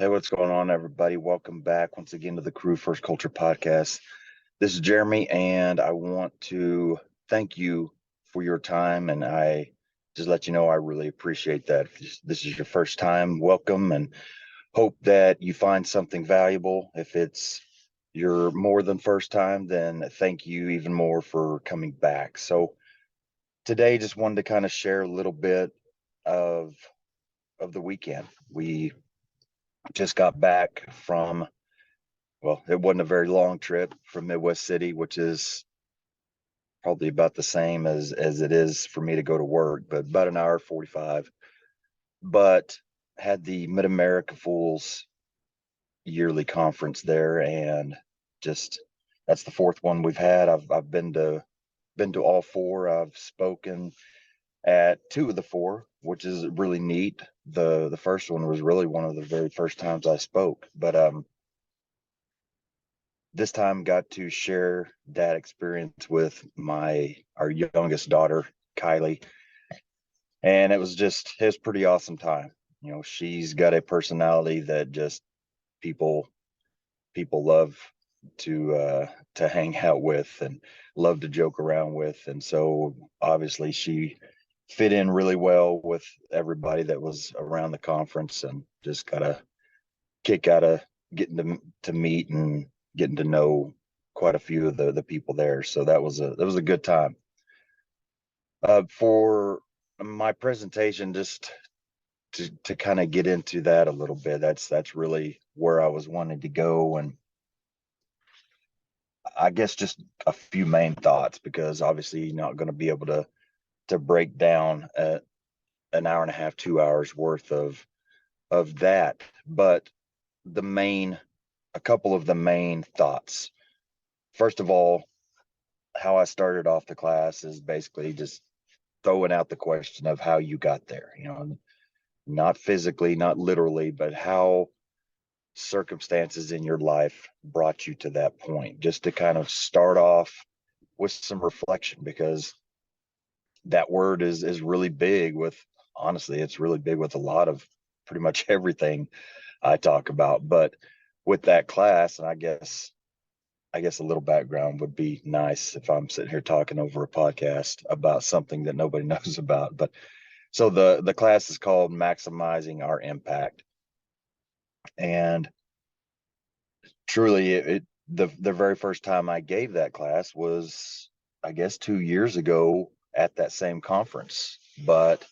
Hey, what's going on, everybody? Welcome back once again to the Crew First Culture podcast. This is Jeremy, and I want to thank you for your time. And I just let you know I really appreciate that. If this is your first time, welcome, and hope that you find something valuable. If it's your more than first time, then thank you even more for coming back. So today, just wanted to kind of share a little bit of of the weekend. We just got back from, well, it wasn't a very long trip from Midwest City, which is probably about the same as it is for me to go to work, but about an hour 45. But had the Mid America Fools yearly conference there, and just that's the fourth one we've had. I've been to all four. I've spoken at two of the four, which is really neat. The first one was really one of the very first times I spoke, but this time got to share that experience with our youngest daughter, Kylie. And it was pretty awesome time. She's got a personality that just people people love to hang out with and love to joke around with. And so obviously she fit in really well with everybody that was around the conference, and just got a kick out of getting to meet and getting to know quite a few of the people there. So that was a good time. For my presentation, just to kind of get into that a little bit, that's really where I was wanting to go. And I guess just a few main thoughts, because obviously you're not going to be able to break down an hour and a half, 2 hours worth of that. But the main a couple of the main thoughts. First of all, how I started off the class is basically just throwing out the question of how you got there, not physically, not literally, but how circumstances in your life brought you to that point, just to kind of start off with some reflection, because that word is really big with, honestly, it's really big with a lot of pretty much everything I talk about. But with that class, and I guess a little background would be nice if I'm sitting here talking over a podcast about something that nobody knows about. But so the class is called Maximizing Our Impact. And truly, the very first time I gave that class was, I guess, 2 years ago at that same conference. But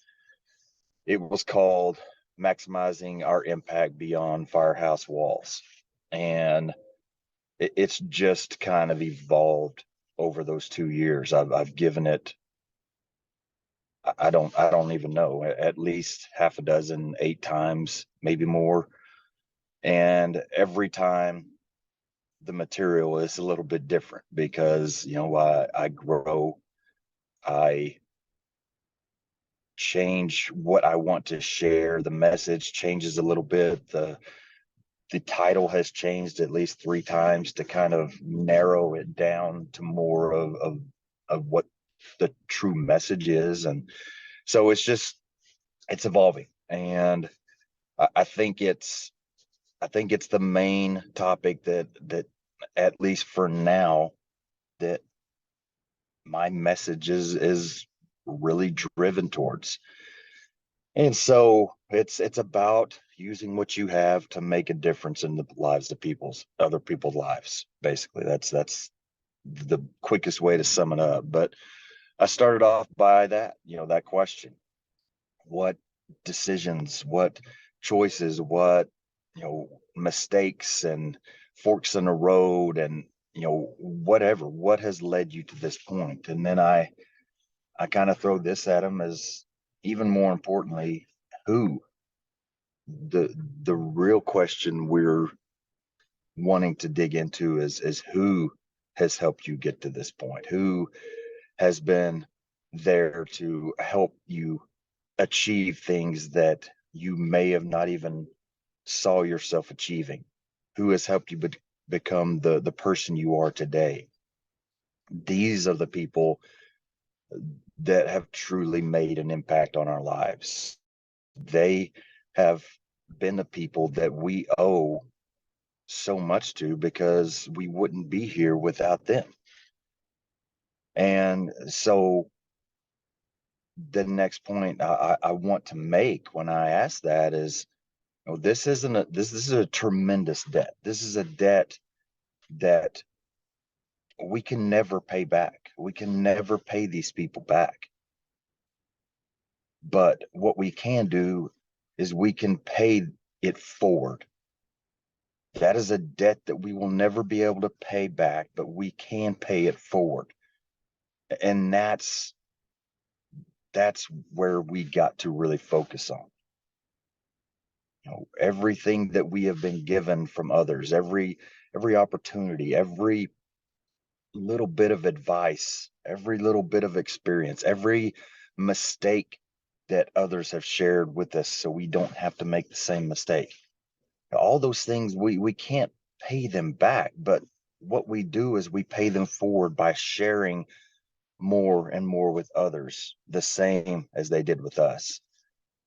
it was called Maximizing Our Impact Beyond Firehouse Walls. And it's just kind of evolved over those 2 years. I've given it, I don't even know, at least half a dozen, 8 times, maybe more. And every time the material is a little bit different, because I grow, I change what I want to share. The message changes a little bit. The title has changed at least 3 times to kind of narrow it down to more of what the true message is. And so it's evolving. And I think it's the main topic that at least for now, that my message is really driven towards. And so it's about using what you have to make a difference in the lives of other people's lives. Basically, that's the quickest way to sum it up. But I started off by that question: what decisions, what choices, what mistakes and forks in the road, and whatever, what has led you to this point? And then I kind of throw this at them as, even more importantly, who. The real question we're wanting to dig into is who has helped you get to this point, who has been there to help you achieve things that you may have not even saw yourself achieving, who has helped you become the person you are today. These are the people that have truly made an impact on our lives. They have been the people that we owe so much to, because we wouldn't be here without them. And so the next point I want to make when I ask that is, you know, this is a tremendous debt. This is a debt that we can never pay back. We can never pay these people back. But what we can do is we can pay it forward. That is a debt that we will never be able to pay back, but we can pay it forward. And that's where we got to really focus on. You know, everything that we have been given from others, every opportunity, every little bit of advice, every little bit of experience, every mistake that others have shared with us so we don't have to make the same mistake. All those things we can't pay them back, but what we do is we pay them forward by sharing more and more with others, the same as they did with us.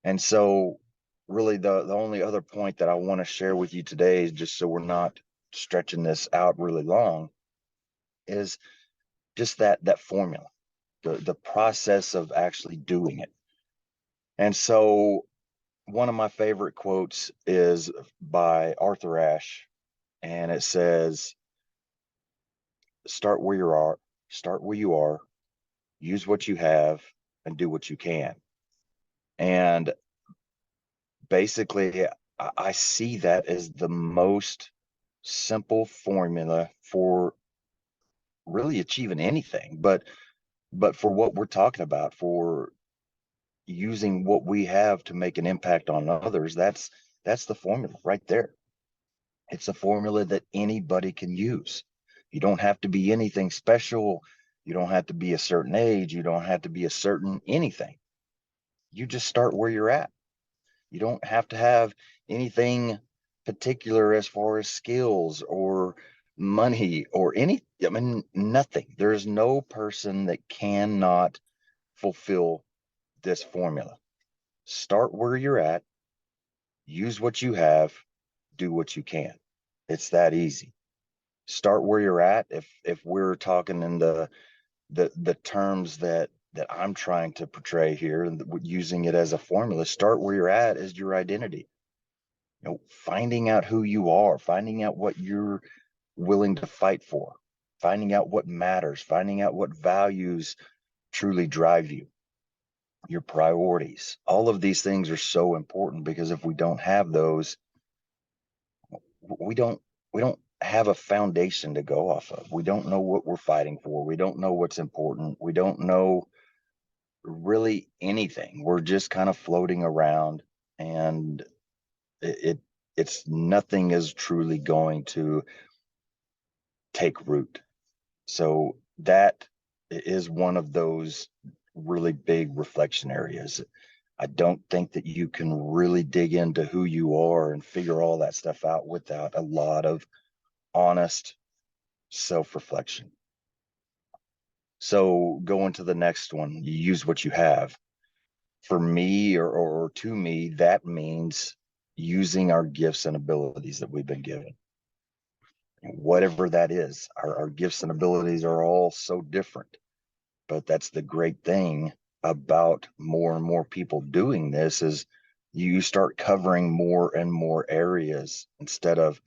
And so really the only other point that I want to share with you today, is just so we're not stretching this out really long, is just that formula, the process of actually doing it. And so one of my favorite quotes is by Arthur Ashe, and it says, start where you are, start where you are, use what you have, and do what you can. And basically, I see that as the most simple formula for really achieving anything, but for what we're talking about, for using what we have to make an impact on others, that's the formula right there. It's a formula that anybody can use. You don't have to be anything special. You don't have to be a certain age. You don't have to be a certain anything. You just start where you're at. You don't have to have anything particular as far as skills or money or any, I mean, nothing. There's no person that cannot fulfill this formula. Start where you're at, use what you have, do what you can. It's that easy. Start where you're at. If we're talking in the terms that I'm trying to portray here, and using it as a formula, start where you're at is your identity. You know, finding out who you are, finding out what you're willing to fight for, finding out what matters, finding out what values truly drive you, your priorities. All of these things are so important, because if we don't have those, we don't we don't have a foundation to go off of. We don't know what we're fighting for. We don't know what's important. We don't know really anything. We're just kind of floating around, and it it's nothing is truly going to take root. So that is one of those really big reflection areas. I don't think that you can really dig into who you are and figure all that stuff out without a lot of honest self-reflection. So going to the next one, you use what you have. For me, or to me, that means using our gifts and abilities that we've been given, whatever that is. Our gifts and abilities are all so different, but that's the great thing about more and more people doing this, is you start covering more and more areas, instead of,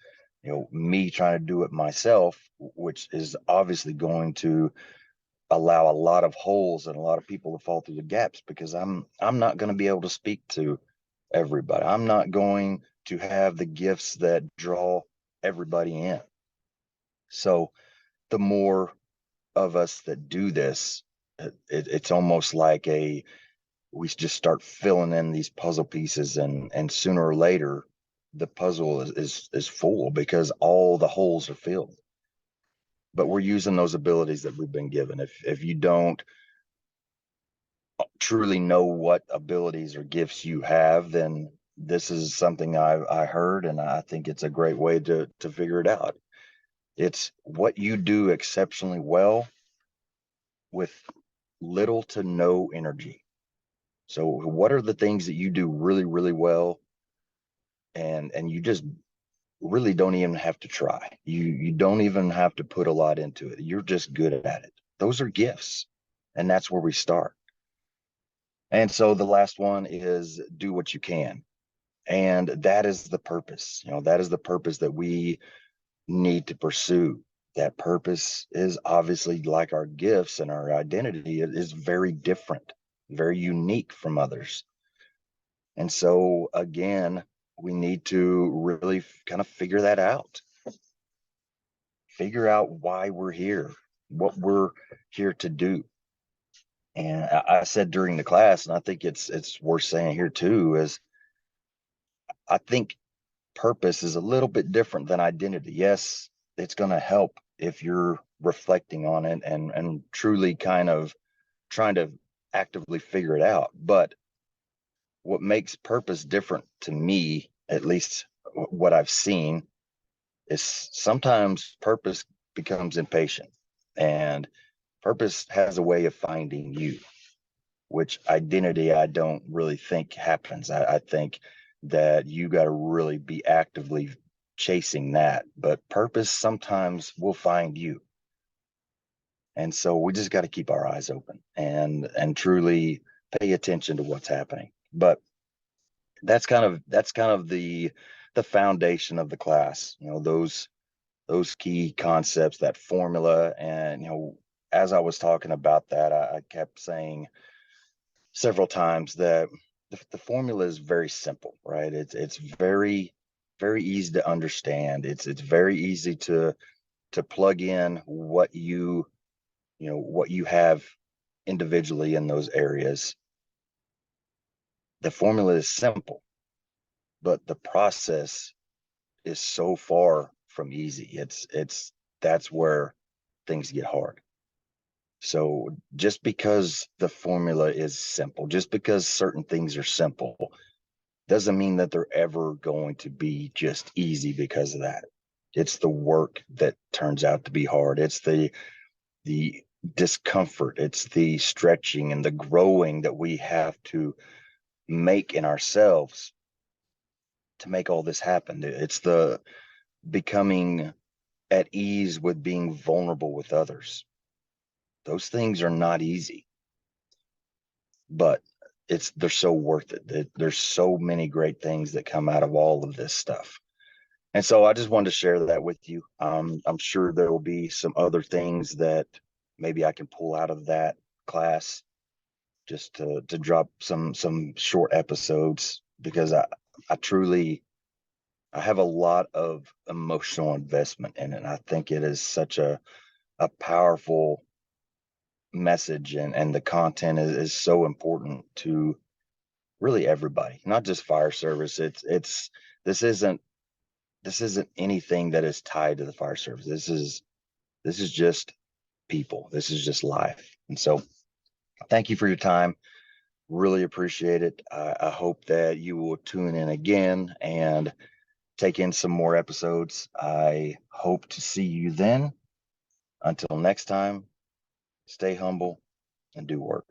you know, me trying to do it myself, which is obviously going to allow a lot of holes and a lot of people to fall through the gaps, because I'm not going to be able to speak to everybody. I'm not going to have the gifts that draw everybody in. So the more of us that do this, it's almost like we just start filling in these puzzle pieces, and sooner or later the puzzle is full, because all the holes are filled. But we're using those abilities that we've been given. If you don't truly know what abilities or gifts you have, then this is something I heard, and I think it's a great way to figure it out. It's what you do exceptionally well with little to no energy. So what are the things that you do really, really well and you just really don't even have to try. You don't even have to put a lot into it. You're just good at it. Those are gifts, and that's where we start. And so the last one is do what you can. And that is the purpose. That is the purpose that we need to pursue. That purpose is obviously like our gifts and our identity. It is very different, very unique from others. And so, again, we need to really kind of figure that out. Figure out why we're here, what we're here to do. And I said during the class, and I think it's worth saying here too, is I think purpose is a little bit different than identity. Yes, it's going to help if you're reflecting on it and truly kind of trying to actively figure it out. But what makes purpose different to me, at least what I've seen, is sometimes purpose becomes impatient, and purpose has a way of finding you, which identity I don't really think happens. I think that you got to really be actively chasing that, but purpose sometimes will find you. And so we just got to keep our eyes open and truly pay attention to what's happening. But that's kind of the foundation of the class. Those key concepts, that formula. And as I was talking about that, I kept saying several times that the formula is very simple, right? It's very, very easy to understand. It's very easy to plug in what you have individually in those areas. The formula is simple, but the process is so far from easy. That's where things get hard. So just because the formula is simple, just because certain things are simple, doesn't mean that they're ever going to be just easy because of that. It's the work that turns out to be hard. It's the discomfort. It's the stretching and the growing that we have to make in ourselves to make all this happen. It's the becoming at ease with being vulnerable with others. Those things are not easy, but they're so worth it. There's so many great things that come out of all of this stuff. And so I just wanted to share that with you. I'm sure there will be some other things that maybe I can pull out of that class just to drop some short episodes, because I truly I have a lot of emotional investment in it. And I think it is such a powerful message, and the content is so important to really everybody, not just fire service. It's this isn't this isn't anything that is tied to the fire service. This is just people. This is just life. And so thank you for your time. Really appreciate it. I hope that you will tune in again and take in some more episodes. I hope to see you then. Until next time, stay humble and do work.